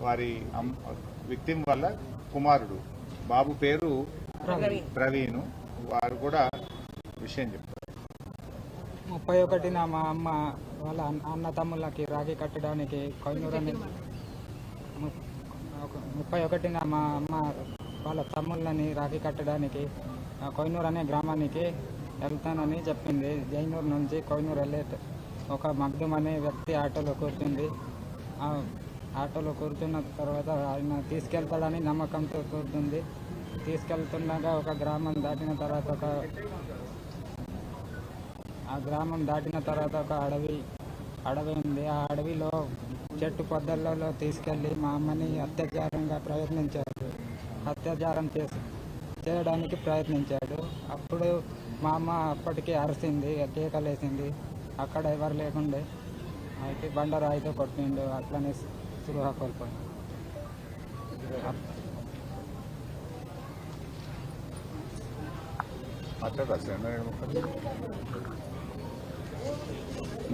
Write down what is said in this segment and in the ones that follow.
వారి విక్టిమ్ వాళ్ళ కుమారుడు బాబు పేరు ప్రవీణ్, వారు కూడా విషయం చెప్తారు. 31న మా అమ్మ వాళ్ళ అన్న తమ్ముళ్ళకి రాఖీ కట్టడానికి కొయినూరు అని 31న మా అమ్మ వాళ్ళ తమ్ముళ్ళని రాఖీ కట్టడానికి కొయినూరు అనే గ్రామానికి వెళ్తానని చెప్పింది. జైనూరు నుంచి కొయినూరు వెళ్ళే ఒక మగ్దుమ్ అనే వ్యక్తి ఆటోలో కూర్చుంది. ఆటోలో కూర్చున్న తర్వాత ఆయన తీసుకెళ్తాడని నమ్మకంతో కూర్చుంది. తీసుకెళ్తుండగా ఒక గ్రామం దాటిన తర్వాత ఒక అడవి ఉంది. ఆ అడవిలో చెట్టు పొదలలో తీసుకెళ్లి మా అమ్మని అత్యాచారం చేయడానికి ప్రయత్నించాడు. అప్పుడు మా అమ్మ అప్పటికి అరిసింది, కేకలేసింది. అక్కడ ఎవరు లేకుండే అయితే బండరాయితో కొట్టిండు. అట్లనే స్పృహ కోల్పోయింది.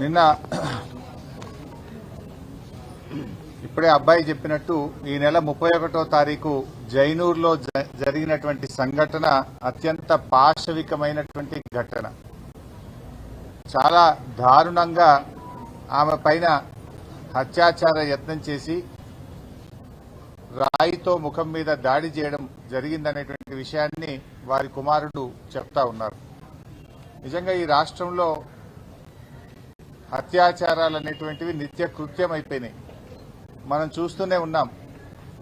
నిన్న ఇప్పుడే అబ్బాయి చెప్పినట్టు ఈ నెల 31వ తారీఖు జైనూరులో జరిగినటువంటి సంఘటన అత్యంత పాశవికమైనటువంటి ఘటన. చాలా దారుణంగా ఆమె పైన అత్యాచార యత్నం చేసి రాయితో ముఖం మీద దాడి చేయడం జరిగిందనేటువంటి విషయాన్ని వారి కుమారుడు చెప్తా ఉన్నారు. నిజంగా ఈ రాష్ట్రంలో అత్యాచారాలు అనేటువంటివి నిత్య కృత్యం అయిపోయినాయి. మనం చూస్తూనే ఉన్నాం.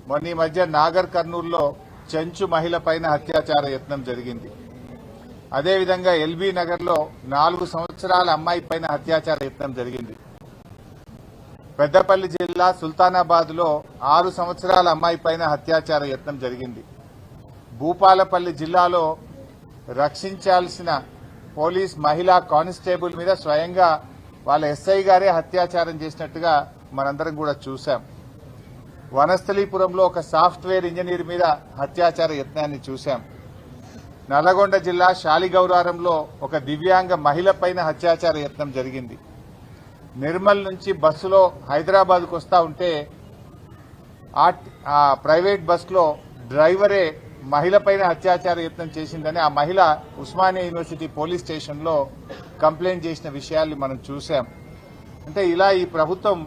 మొన్న ఈ మధ్య నాగర్ కర్నూలులో చెంచు మహిళ పైన అత్యాచార యత్నం జరిగింది. అదేవిధంగా ఎల్బీ నగర్లో 4 సంవత్సరాల అమ్మాయి పైన అత్యాచార యత్నం జరిగింది. పెద్దపల్లి జిల్లా సుల్తానాబాద్ లో 6 సంవత్సరాల అమ్మాయి పైన అత్యాచార యత్నం జరిగింది. భూపాలపల్లి జిల్లాలో రక్షించాల్సిన పోలీస్ మహిళా కానిస్టేబుల్ మీద స్వయంగా వాళ్ళ ఎస్ఐ గారే అత్యాచారం చేసినట్టుగా మనందరం కూడా చూశాం. వనస్థలీపురంలో ఒక సాఫ్ట్వేర్ ఇంజనీర్ మీద అత్యాచార యత్నాన్ని చూశాం. నల్లగొండ జిల్లా శాలిగౌరారంలో ఒక దివ్యాంగ మహిళ పైన అత్యాచార యత్నం జరిగింది. నిర్మల్ నుంచి బస్సులో హైదరాబాద్కు వస్తా ఉంటే ఆ ప్రైవేట్ బస్సులో డ్రైవరే మహిళ పైన అత్యాచార యత్నం చేసిందని ఆ మహిళ ఉస్మానియా యూనివర్సిటీ పోలీస్ స్టేషన్లో కంప్లైంట్ చేసిన విషయాల్ని మనం చూశాం. అంటే ఇలా ఈ ప్రభుత్వం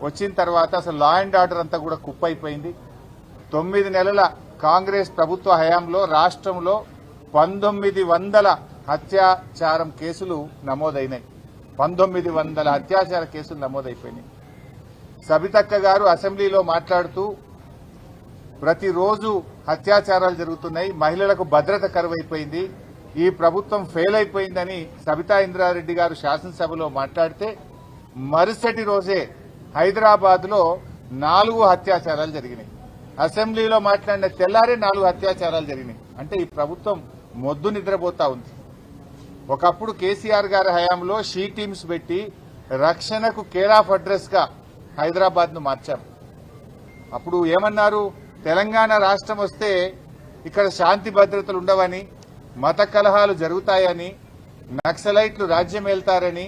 వచ్చిన తర్వాత అసలు లా అండ్ ఆర్డర్ అంతా కూడా కుప్పైపోయింది. 9 నెలల కాంగ్రెస్ ప్రభుత్వ హయాంలో రాష్ట్రంలో 1900 అత్యాచారం కేసులు నమోదైనాయి. 1900 అత్యాచార కేసులు నమోదైపోయినాయి. సబితక్క గారు అసెంబ్లీలో మాట్లాడుతూ ప్రతిరోజు అత్యాచారాలు జరుగుతున్నాయి, మహిళలకు భద్రత కరువైపోయింది, ఈ ప్రభుత్వం ఫెయిల్ అయిపోయిందని సబితా ఇంద్రారెడ్డి గారు శాసనసభలో మాట్లాడితే మరుసటి రోజే హైదరాబాద్ లో 4 అత్యాచారాలు జరిగినాయి. అసెంబ్లీలో మాట్లాడిన తెల్లారే 4 అత్యాచారాలు జరిగినాయి. అంటే ఈ ప్రభుత్వం మొద్దు నిద్రపోతా ఉంది. ఒకప్పుడు కేసీఆర్ గారి హయాంలో షీ టీమ్స్ పెట్టి రక్షణకు కేర్ ఆఫ్ అడ్రస్ గా హైదరాబాద్ ను మార్చాం. అప్పుడు ఏమన్నారు, తెలంగాణ రాష్ట్రం వస్తే ఇక్కడ శాంతి భద్రతలు ఉండవని, మత కలహాలు జరుగుతాయని, నక్సలైట్లు రాజ్యం వెళ్తారని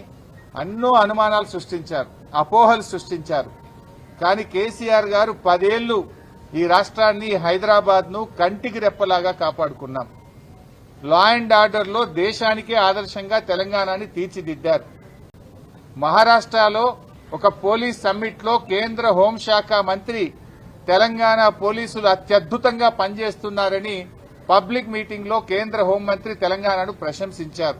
ఎన్నో అనుమానాలు సృష్టించారు, అపోహలు సృష్టించారు. కానీ కేసీఆర్ గారు 10 ఏళ్లు ఈ రాష్ట్రాన్ని హైదరాబాద్ ను కంటికి రెప్పలాగా కాపాడుకున్నాం. లా అండ్ ఆర్డర్ లో దేశానికే ఆదర్శంగా తెలంగాణని తీర్చిదిద్దారు. మహారాష్ట్రలో ఒక పోలీస్ సమ్మిట్ లో కేంద్ర హోంశాఖ మంత్రి తెలంగాణ పోలీసులు అత్యద్భుతంగా పనిచేస్తున్నారని పబ్లిక్ మీటింగ్ లో కేంద్ర హోంమంత్రి తెలంగాణను ప్రశంసించారు.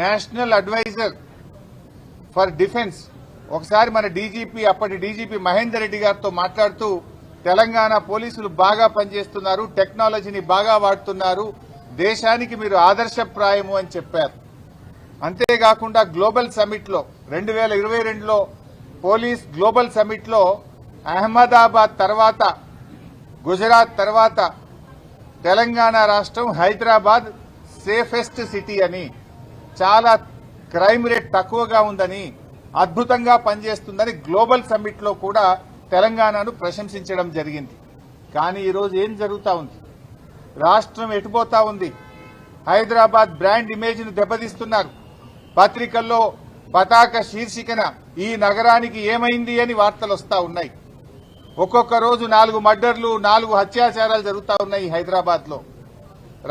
నేషనల్ అడ్వైజర్ ఫర్ డిఫెన్స్ ఒకసారి మన డీజీపీ, అప్పటి డీజీపీ మహేందర్ రెడ్డి గారితో మాట్లాడుతూ తెలంగాణ పోలీసులు బాగా పనిచేస్తున్నారు, టెక్నాలజీని బాగా వాడుతున్నారు, దేశానికి మీరు ఆదర్శప్రాయము అని చెప్పారు. అంతేకాకుండా గ్లోబల్ సమ్మిట్ లో 2022లో పోలీస్ గ్లోబల్ సమ్మిట్ లో అహ్మదాబాద్ తర్వాత, గుజరాత్ తర్వాత తెలంగాణ రాష్ట్రం హైదరాబాద్ సేఫెస్ట్ సిటీ అని, చాలా క్రైమ్ రేట్ తక్కువగా ఉందని, అద్భుతంగా పనిచేస్తుందని గ్లోబల్ సమ్మిట్ లో కూడా తెలంగాణను ప్రశంసించడం జరిగింది. కానీ ఈరోజు ఏం జరుగుతా ఉంది, రాష్ట్రం ఎటుపోతా ఉంది, హైదరాబాద్ బ్రాండ్ ఇమేజ్ ను దెబ్బతీస్తున్నారు. పత్రికల్లో పతాక శీర్షికన ఈ నగరానికి ఏమైంది అని వార్తలు వస్తా ఉన్నాయి. ఒక్కొక్క రోజు 4 మర్డర్లు 4 హత్యాచారాలు జరుగుతా ఉన్నాయి హైదరాబాద్ లో.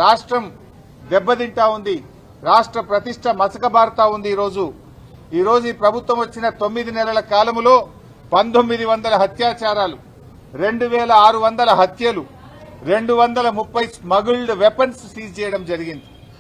రాష్ట్రం దెబ్బతింటా ఉంది, రాష్ట్ర ప్రతిష్ట మసకబారుతా ఉంది. ఈ రోజు ఈ ప్రభుత్వం వచ్చిన 9 నెలల కాలంలో 1900 హత్యాచారాలు, 2600 హత్యలు, 230 స్మగుల్డ్ వెపన్స్ సీజ్ చేయడం జరిగింది.